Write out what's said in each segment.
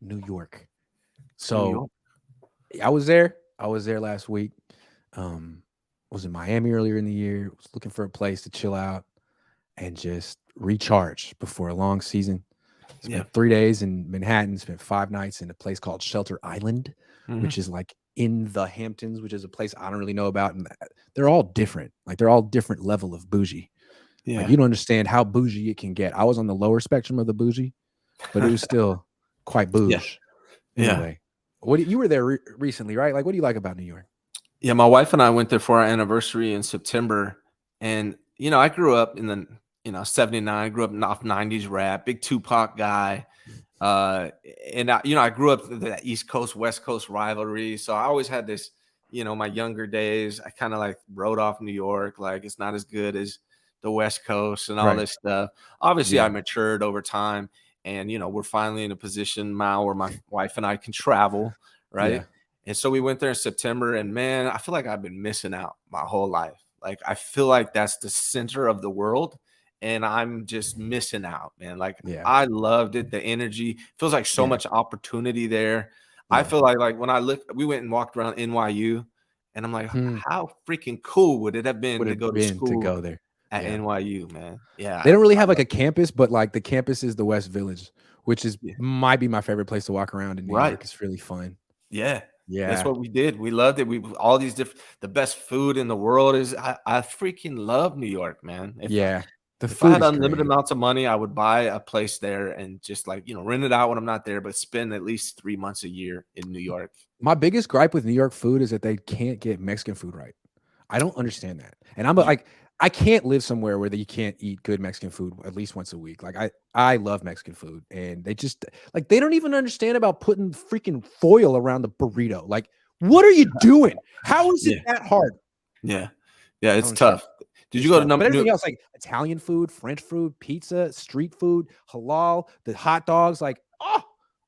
New York. New So York. I was there. I was there last week. Um, was in Miami earlier in the year. Was looking for a place to chill out and just recharge before a long season. Yeah. Spent 3 days in Manhattan. Spent 5 nights in a place called Shelter Island, Hmm. which is like in the Hamptons, which is a place I don't really know about. And they're all different. Like they're all different level of bougie. Like Yeah. you don't understand how bougie it can get. I was on the lower spectrum of the bougie, but it was still quite Yeah. bouge in a Yeah. way. You were there recently, right? Like, what do you like about New York? Yeah. My wife and I went there for our anniversary in September. And, I grew up in the, 79. I grew up in off 90s rap, big Tupac guy. Uh, and I grew up with that East Coast, West Coast rivalry. So I always had this, my younger days, I kind of like wrote off New York. Like it's not as good as the West Coast and all Right. this stuff. Obviously I Yeah. matured over time and, we're finally in a position now where my wife and I can travel. Right. Yeah. And so we went there in September and man, I feel like I've been missing out my whole life. Like I feel like that's the center of the world and I'm just missing out, man. Like Yeah. I loved it. The energy feels like so Yeah. much opportunity there. I Yeah. feel like when I look, we went and walked around NYU, and I'm like, Hmm. how freaking cool would it have been Would to have go to been to school go there. at Yeah. NYU, man? They Yeah, don't really I have like love a campus, but like the campus is the West Village, which is it. might be my favorite place to walk around in New Right. York. It's really fun. Yeah. That's Yeah. what we did. We loved it. We all these different the best food in the world is I freaking love New York, man. Yeah. The If I food had is unlimited great. amounts of money, I would buy a place there and just like, rent it out when I'm not there, but spend at least 3 months a year in New York. My biggest gripe with New York food is that they can't get Mexican food right. I don't understand that. And I'm You like, I can't live somewhere where you can't eat good Mexican food at least once a week. Like I love Mexican food, and they just like they don't even understand about putting freaking foil around the burrito. Like, what are you doing? How is it Yeah. that hard? Yeah. Yeah, I don't it's understand. tough. Did you It's go to tough. num But New everything else, like Italian food, French food, pizza, street food, halal, the hot dogs, like, oh,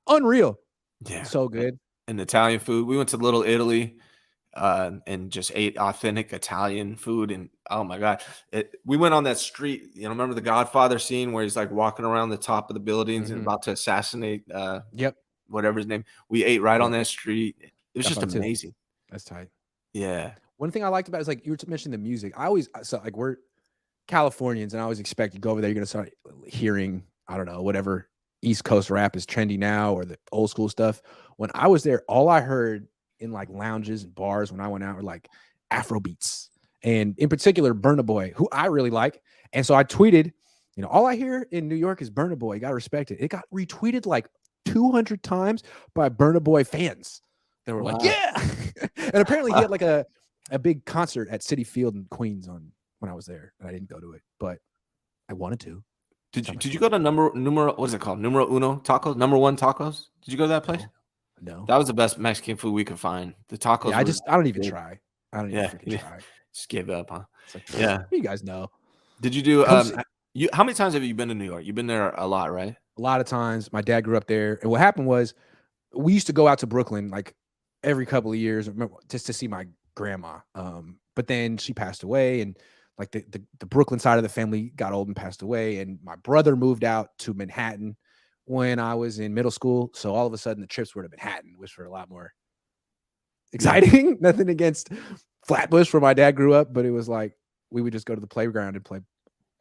unreal. Yeah, So a good. and Italian food. We went to Little Italy, and just ate authentic Italian food, and, oh my god. We went on that street, remember the Godfather scene where he's, like, walking around the top of the buildings and Hmm. about to assassinate, Yep. whatever his name. We ate right on Yep. that street. It was Got just fun too. amazing. That's tight. Yeah. One thing I liked about it is like you were mentioning the music. I always so like we're Californians, and I always expect you go over there, you're gonna start hearing, I don't know, whatever East Coast rap is trendy now or the old school stuff. When I was there, all I heard in like lounges and bars when I went out were like Afro beats. And in particular, Burna Boy, who I really like. And so I tweeted, all I hear in New York is Burna Boy. You gotta respect it. It got retweeted like 200 times by Burna Boy fans. They were like, Wow. yeah. And apparently he had like a big concert at City Field in Queens on when I was there, and I didn't go to it, but I wanted to. Did you Sound like did you fun. go to numero what is it called? Numero uno tacos? Number 1 tacos? Did you go to that place? No, no. That was the best Mexican food we could find. The tacos Yeah, were I don't even good. try. I don't even Yeah, freaking try. just gave up, huh? It's like, Yeah. you guys know. Did you do, Come see. you how many times have you been to New York? You've been there a lot, right? A lot of times, my dad grew up there, and what happened was we used to go out to Brooklyn like every couple of years, just to see my grandma. But then she passed away, and like the Brooklyn side of the family got old and passed away, and my brother moved out to Manhattan when I was in middle school. So all of a sudden, the trips were to Manhattan, which were a lot more Yeah. exciting. Nothing against Flatbush, where my dad grew up, but it was like we would just go to the playground and play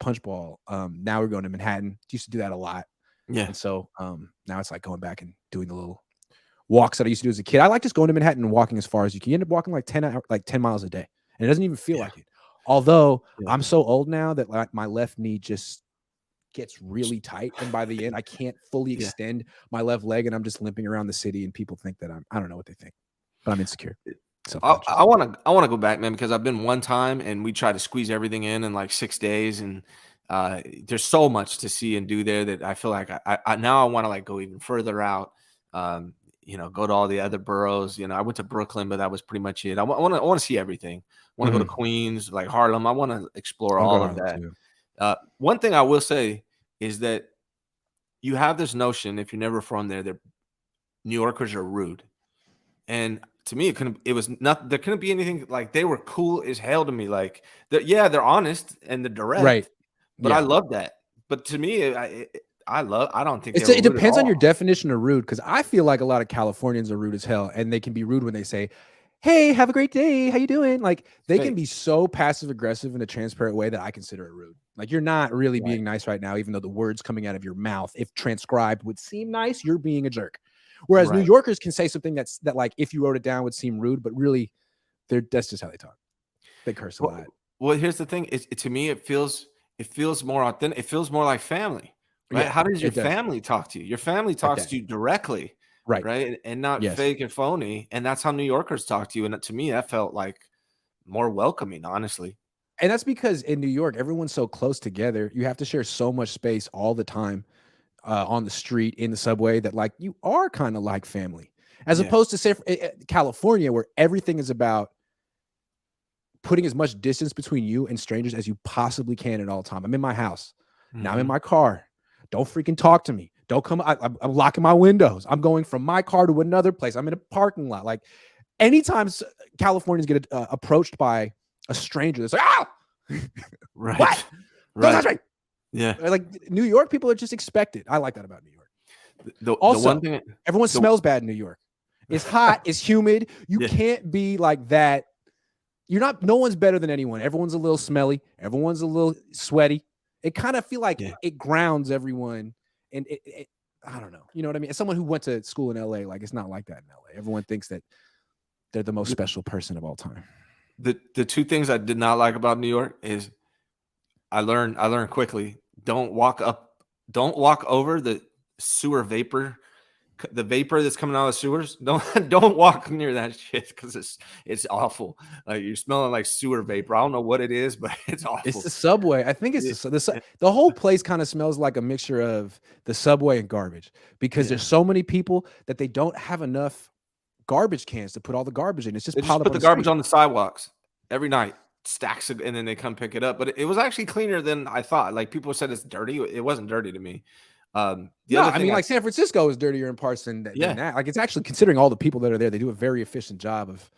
punch ball. Now we're going to Manhattan. Used to do that a lot, Yeah. and so now it's like going back and doing the little walks that I used to do as a kid. I like just going to Manhattan and walking as far as you can. You end up walking like 10 miles a day, and it doesn't even feel Yeah. like it. Although Yeah. I'm so old now that like my left knee just gets really tight, and by the end, I can't fully Yeah. extend my left leg, and I'm just limping around the city, and people think that I don't know what they think, but I'm insecure, self I conscious. I wanna I wanna go back, man, because I've been one time and we tried to squeeze everything in like 6 days, and, there's so much to see and do there that I feel like I now I wanna, like, go even further out, go to all the other boroughs. I went to Brooklyn, but that was pretty much it. I wanna see everything. I wanna go to Mhm. Queens, like Harlem. I wanna explore I'll go all to of Harlem that. too. One thing I will say is that you have this notion, if you're never from there, that New Yorkers are rude. And to me, it was not, there couldn't be anything like they were cool as hell to me. Like, yeah, they're honest and they're Right. direct, but I Yeah. love that. But to me, I don't think they were It rude at depends on your all. definition of rude, because I feel like a lot of Californians are rude as hell, and they can be rude when they say, "Hey, have a great day. How you doing?" Like they can Fake. be so passive aggressive in a transparent way that I consider it rude. Like you're not really Right. being nice right now, even though the words coming out of your mouth, if transcribed, would seem nice. You're being a jerk. Whereas New Right. Yorkers can say something that like if you wrote it down would seem rude, but really that's just how they talk. They curse a lot. Well, here's the thing. To me, it feels more authentic. It feels more like family, right? Yeah, How does your it does. family talk to you? Your family Like talks that. to you directly, Right. right? And not Yes. fake and phony. And that's how New Yorkers talk to you. And to me, that felt like more welcoming, honestly. And that's because in New York, everyone's so close together. You have to share so much space all the time on the street, in the subway, that like you are kind of like family, as Yeah. opposed to say California, where everything is about putting as much distance between you and strangers as you possibly can at all time. I'm in my house. Now I'm in Hmm. my car. Don't freaking talk to me. Don't come. I'm locking my windows. I'm going from my car to another place. I'm in a parking lot. Like anytime Californians get approached by a stranger, that's like, ah, what? Right. Don't Right. touch me. Yeah. Like New York people are just expected. I like that about New York. The one Also, thing, everyone the smells bad in New York. It's hot. It's humid. You yeah. can't be like that. You're not. No one's better than anyone. Everyone's a little smelly. Everyone's a little sweaty. It kind of feel like Yeah. it grounds everyone. And I don't know. You know what I mean? As someone who went to school in LA, like it's not like that in LA. Everyone thinks that they're the most The, special person of all time. the two things I did not like about New York is I learned quickly. Don't walk over the sewer vapor, the vapor that's coming out of the sewers. Don't walk near that shit because it's awful. Like you're smelling like sewer vapor. I don't know what it is, but it's It's awful. the subway. I think it's Yeah, the whole place kind of smells like a mixture of the subway and garbage, because there's yeah. so many people that they don't have enough garbage cans to put all the garbage in. It's just They just piled up put on the the garbage street. on the sidewalks every night, stacks of, and then they come pick it up. But it was actually cleaner than I thought. Like people said, it's dirty. It wasn't dirty to me. The No, other I thing, mean, like San Francisco is dirtier in parts than yeah, that. Like it's actually, considering all the people that are there, they do a very efficient job of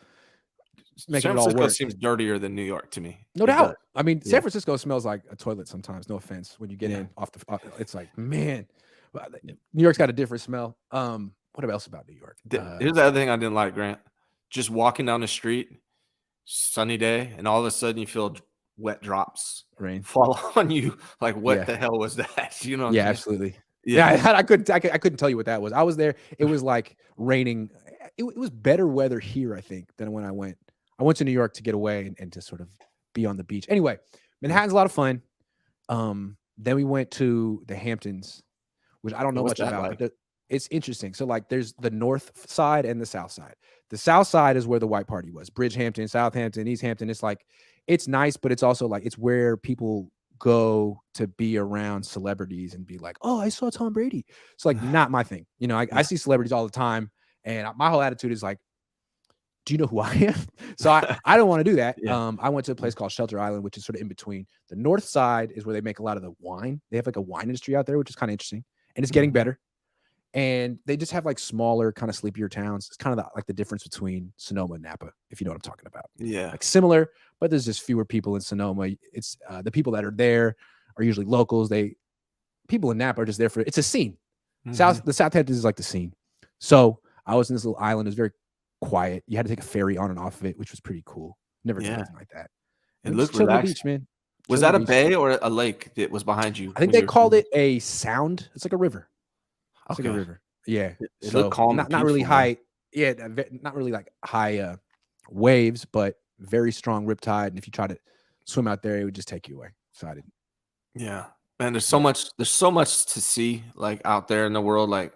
making San it all Francisco work. seems dirtier than New York to me. No It does. doubt. I mean, San Yeah, Francisco smells like a toilet sometimes. No offense. When you get yeah. in off the, it's like, man, New York's got a different smell. What else about New York? Here's the other thing I didn't like, Grant. Just walking down the street, sunny day, and all of a sudden you feel wet drops Rain. fall on you. Like, what Yeah. the hell was that? You know what I'm Yeah, saying? absolutely. Yeah, Yeah. I couldn't tell you what that was. I was there. It was like raining. It was better weather here, I think, than when I went. I went to New York to get away and to sort of be on the beach. Anyway, Manhattan's a lot of fun. Then we went to the Hamptons, which I don't know What's much that about, like? but it's interesting. So like there's the north side and the south side. The south side is where the white party was. Bridgehampton, Southampton, East Hampton. It's like it's nice, but it's also like it's where people go to be around celebrities and be like, "Oh, I saw Tom Brady." It's like not my thing. You know, I see celebrities all the time, and my whole attitude is like, do you know who I am? So I don't want to do that. Yeah. I went to a place called Shelter Island, which is sort of in between. The north side is where they make a lot of the wine. They have like a wine industry out there, which is kind of interesting, and it's getting Mhm. better. And they just have like smaller, kind of sleepier towns. It's kind of like the difference between Sonoma and Napa, if you know what I'm talking about. Yeah. Like similar, but there's just fewer people in Sonoma. It's the people that are there are usually locals. People in Napa are just there for it's a scene. Mhm. The Southampton is like the scene. So I was in this little island. It was very quiet. You had to take a ferry on and off of it, which was pretty cool. Never done Yeah. anything like that. It And we just looked chilled on the relaxing. beach, man. Was Chilled on that the a beach. bay or a lake that was behind you I think when they you were called filming? it a sound. It's like a river. It's like a Okay. river. Yeah. It looked So calm and not really peaceful, man. high. Yeah, not really like high waves, but very strong riptide. And if you try to swim out there, it would just take you away. So I didn't. Yeah. Man, Yeah. there's so much to see like out there in the world. Like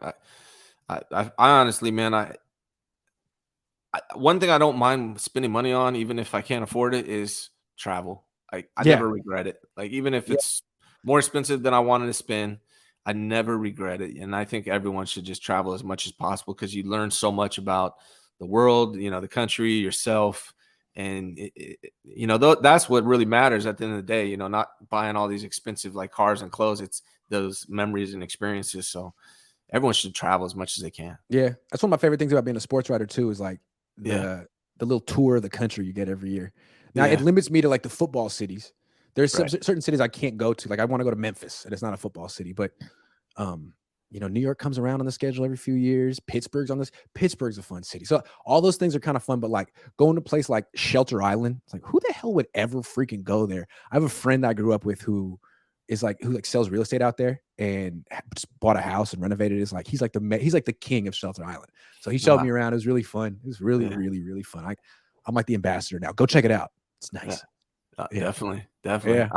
I honestly, man, one thing I don't mind spending money on, even if I can't afford it, is travel. I Yeah. never regret it. Like even if Yeah. it's more expensive than I wanted to spend, I never regret it. And I think everyone should just travel as much as possible because you learn so much about the world, the country, yourself, and that's what really matters at the end of the day. Not buying all these expensive like cars and clothes. It's those memories and experiences. So everyone should travel as much as they can. Yeah. That's one of my favorite things about being a sports writer too, is like Yeah, the little tour of the country you get every year. Now it yeah, limits me to like the football cities. There's some right. certain cities I can't go to. Like I want to go to Memphis, and it's not a football city, but New York comes around on the schedule every few years. Pittsburgh's a fun city. So all those things are kind of fun, but like going to a place like Shelter Island, it's like who the hell would ever freaking go there? I have a friend I grew up with who sells real estate out there and just bought a house and renovated it. It's like he's like the king of Shelter Island. So he showed me around. It was really fun. It was really, really, really fun. I'm like the ambassador now. Go check it out. It's nice. Definitely. Yeah.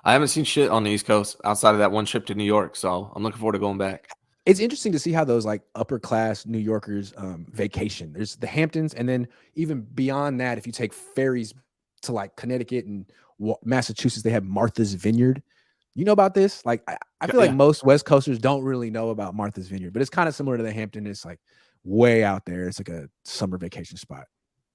I haven't seen shit on the East Coast outside of that one trip to New York, so I'm looking forward to going back. It's interesting to see how those like upper class New Yorkers vacation. There's the Hamptons, and then even beyond that, if you take ferries to like Connecticut and Massachusetts, they have Martha's Vineyard. You know about this? Like I feel like most West Coasters don't really know about Martha's Vineyard, but it's kind of similar to the Hampton. It's like way out there. It's like a summer vacation spot.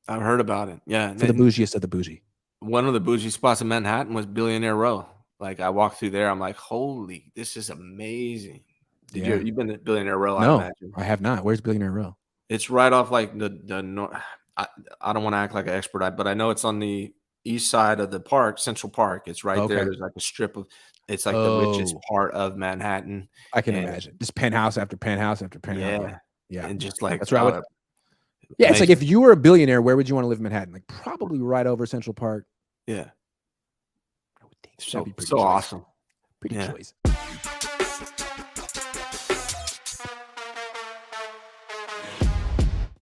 I've heard about it. Yeah, for the bougiest of the bougie. One of the bougie spots in Manhattan was Billionaire Row. Like I walked through there, I'm like, holy, this is amazing. You've been to Billionaire Row? No, I imagine. I have not. Where's Billionaire Row? It's right off like the north. I don't want to act like an expert, but I know it's on the east side of the park, Central Park. It's right there. There's like a strip of. It's like the richest part of Manhattan. I can imagine. Just penthouse after penthouse after penthouse. Yeah. And just like that's right. Yeah, it's like if you were a billionaire, where would you want to live in Manhattan? Like probably right over Central Park. Yeah. I would think that'd be pretty awesome. Pretty choice.